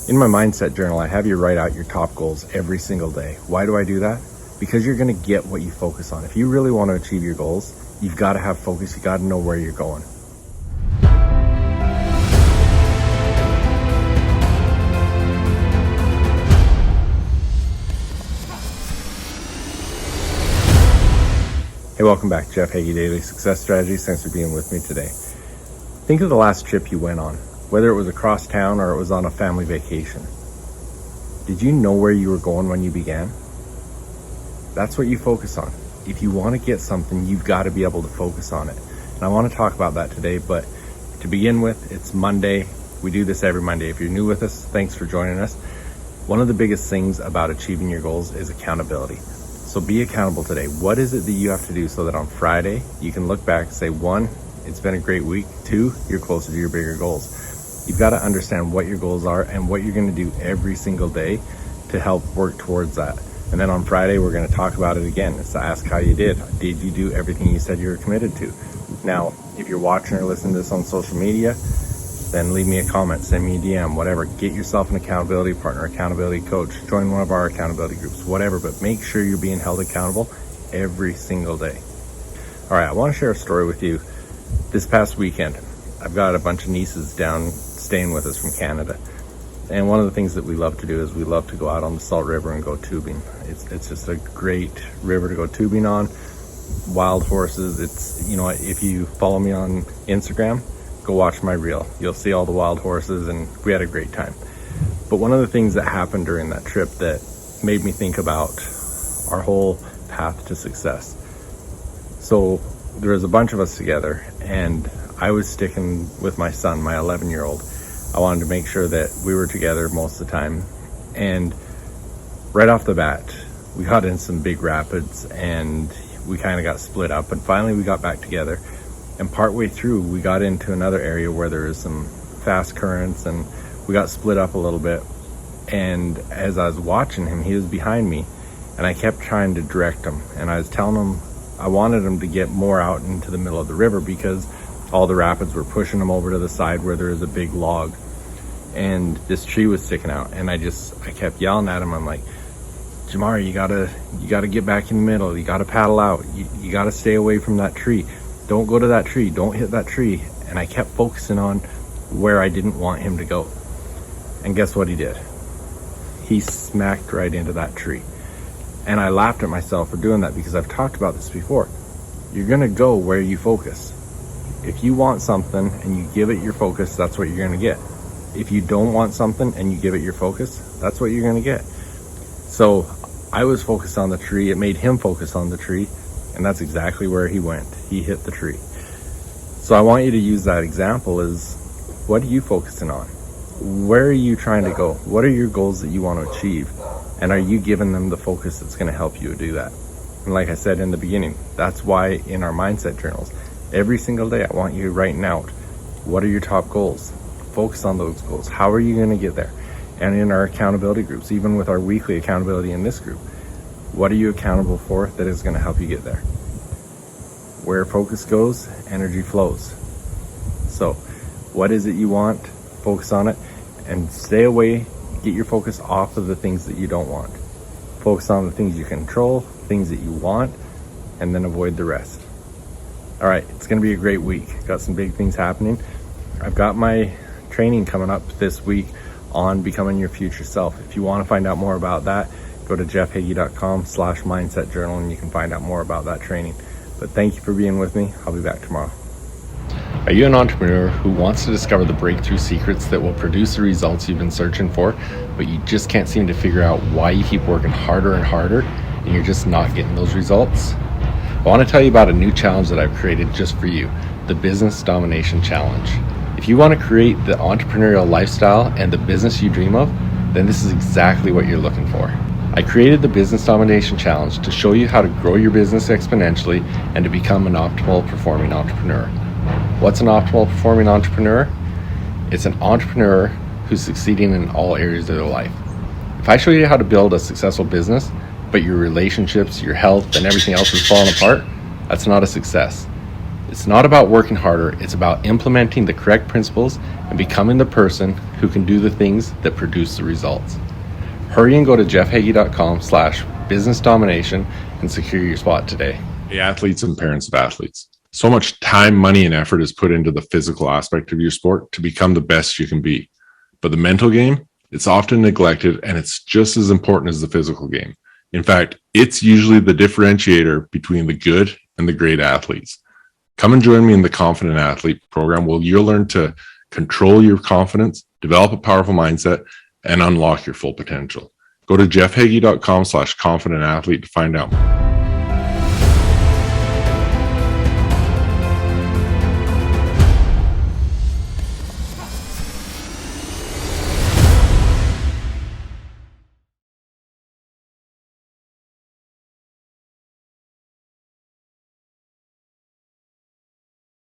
In my mindset journal, I have you write out your top goals every single day. Why do I do that? Because you're going to get what you focus on. If you really want to achieve your goals, you've got to have focus. You got to know where you're going. Hey, welcome back. Jeff Heggie, Daily Success Strategies. Thanks for being with me today. Think of the last trip you went on, whether it was across town or it was on a family vacation. Did you know where you were going when you began? That's what you focus on. If you want to get something, you've got to be able to focus on it. And I want to talk about that today, but to begin with, it's Monday. We do this every Monday. If you're new with us, thanks for joining us. One of the biggest things about achieving your goals is accountability. So be accountable today. What is it that you have to do so that on Friday, you can look back and say, 1, it's been a great week. 2, you're closer to your bigger goals. You've got to understand what your goals are and what you're going to do every single day to help work towards that. And then on Friday, we're going to talk about it again. It's to ask how you did. Did you do everything you said you were committed to? Now, if you're watching or listening to this on social media, then leave me a comment, send me a DM, whatever. Get yourself an accountability partner, accountability coach, join one of our accountability groups, whatever, but make sure you're being held accountable every single day. All right, I want to share a story with you. This past weekend, I've got a bunch of nieces down staying with us from Canada. And one of the things that we love to do is we love to go out on the Salt River and go tubing. It's just a great river to go tubing on. Wild horses. It's, if you follow me on Instagram, go watch my reel. You'll see all the wild horses, and we had a great time. But one of the things that happened during that trip that made me think about our whole path to success. So there was a bunch of us together, and I was sticking with my son, my 11-year-old. I wanted to make sure that we were together most of the time. And right off the bat, we got in some big rapids and we kind of got split up, and finally we got back together. And partway through, we got into another area where there was some fast currents and we got split up a little bit. And as I was watching him, he was behind me, and I kept trying to direct him. And I was telling him I wanted him to get more out into the middle of the river because all the rapids were pushing him over to the side where there was a big log. And this tree was sticking out. And I kept yelling at him. I'm like, Jamar, you gotta get back in the middle. You gotta paddle out. You gotta stay away from that tree. Don't go to that tree. Don't hit that tree. And I kept focusing on where I didn't want him to go. And guess what he did? He smacked right into that tree. And I laughed at myself for doing that because I've talked about this before. You're going to go where you focus. If you want something and you give it your focus, that's what you're going to get. If you don't want something and you give it your focus, that's what you're going to get. So I was focused on the tree. It made him focus on the tree. And that's exactly where he went. He hit the tree. So I want you to use that example is, what are you focusing on? Where are you trying to go? What are your goals that you want to achieve? And are you giving them the focus that's going to help you do that? And like I said in the beginning, that's why in our mindset journals, every single day I want you writing out, what are your top goals? Focus on those goals. How are you going to get there? And in our accountability groups, even with our weekly accountability in this group, what are you accountable for that is going to help you get there? Where focus goes, energy flows. So what is it you want? Focus on it and stay away. Get your focus off of the things that you don't want. Focus on the things you control, things that you want, and then avoid the rest. All right, it's going to be a great week. Got some big things happening. I've got my training coming up this week on becoming your future self. If you want to find out more about that, go to jeffheggie.com/mindset journal and you can find out more about that training. But thank you for being with me. I'll be back tomorrow. Are you an entrepreneur who wants to discover the breakthrough secrets that will produce the results you've been searching for, but you just can't seem to figure out why you keep working harder and harder and you're just not getting those results? I want to tell you about a new challenge that I've created just for you, the Business Domination Challenge. If you want to create the entrepreneurial lifestyle and the business you dream of, then this is exactly what you're looking for. I created the Business Domination Challenge to show you how to grow your business exponentially and to become an optimal performing entrepreneur. What's an optimal performing entrepreneur? It's an entrepreneur who's succeeding in all areas of their life. If I show you how to build a successful business, but your relationships, your health, and everything else is falling apart, that's not a success. It's not about working harder, it's about implementing the correct principles and becoming the person who can do the things that produce the results. Hurry and go to jeffhaggie.com/business domination and secure your spot today. Hey, athletes and parents of athletes. So much time, money, and effort is put into the physical aspect of your sport to become the best you can be. But the mental game, it's often neglected, and it's just as important as the physical game. In fact, it's usually the differentiator between the good and the great athletes. Come and join me in the Confident Athlete program where you'll learn to control your confidence, develop a powerful mindset, and unlock your full potential. Go to jeffhaggie.com/confident athlete to find out more.